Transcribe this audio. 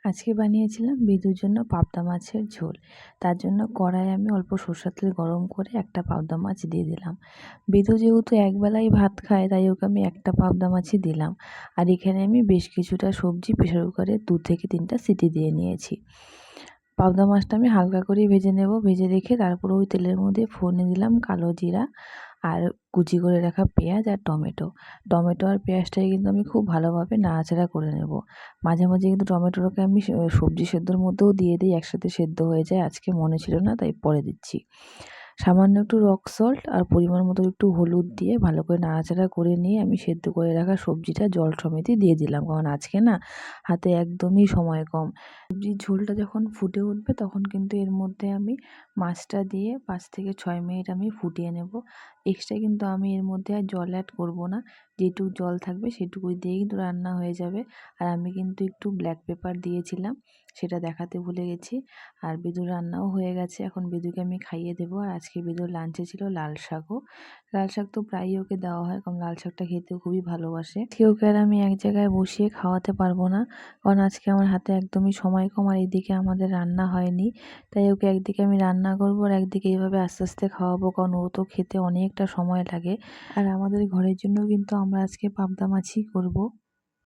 আজকে বানিয়েছিলাম বিদুর জন্য পাবদা মাছের ঝোল। তার জন্য কড়াইয়ে আমি অল্প সরষের তেল গরম করে একটা পাবদা মাছ দিয়ে দিলাম। বিদু যেহেতু একবেলাই ভাত খায় তাই ওকে আমি একটা পাবদা মাছই দিলাম। আর এখানে আমি বেশ কিছুটা সবজি প্রেসার কুকারে 2 থেকে 3টা সিটি দিয়ে নিয়েছি। পাবদা মাছটা আমি হালকা করে ভেজে নেব। ভেজে রেখে তারপর ওই তেলের মধ্যে ফোড়নে দিলাম কালো জিরা আর কুচি করে রাখা পেঁয়াজ আর টমেটো আর পেঁয়াজটাকে কিন্তু আমি খুব ভালোভাবে নাড়াচাড়া করে নেব। মাঝে মাঝে কিন্তু টমেটোটাকে আমি সবজি সেদ্ধর মধ্যেও দিয়ে দিই, একসাথে সেদ্ধ হয়ে যায়। আজকে মনে ছিল না তাই পরে দিচ্ছি। সামান্য একটু রক সল্ট আর পরিমাণ মতো একটু হলুদ দিয়ে ভালো করে নাড়াচাড়া করে নিয়ে আমি সেদ্ধ করে রাখা সবজিটা জল সমেতই দিয়ে দিলাম, কারণ আজকে না হাতে একদমই সময় কম। সবজির ঝোলটা যখন ফুটে উঠবে তখন কিন্তু এর মধ্যে আমি মাছটা দিয়ে 5 থেকে 6 মিনিট আমি ফুটিয়ে নেব। এক্সট্রা কিন্তু আমি এর মধ্যে আর জল অ্যাড করব না, যেটুকু জল থাকবে সেটুকুই দিয়ে কিন্তু রান্না হয়ে যাবে। আর আমি কিন্তু একটু ব্ল্যাক পেপার দিয়েছিলাম, সেটা দেখাতে ভুলে গেছি। আর বিদুর রান্নাও হয়ে গেছে, এখন বিদুকে আমি খাইয়ে দেবো। আর আজকে বিদুর লাঞ্চে ছিল লাল শাকও। লাল শাক তো প্রায়ই ওকে দেওয়া হয়, কারণ লাল শাকটা খেতে খুবই ভালোবাসে। ওকে আর আমি এক জায়গায় বসিয়ে খাওয়াতে পারবো না, কারণ আজকে আমার হাতে একদমই সময় কম আর এইদিকে আমাদের রান্না হয়নি। তাই ওকে একদিকে আমি রান্না করবো আর একদিকে এইভাবে আস্তে আস্তে খাওয়াবো, কারণ ও তো খেতে অনেকটা সময় লাগে। আর আমাদের ঘরের জন্য কিন্তু আমরা আজকে পাবদা মাছই করবো।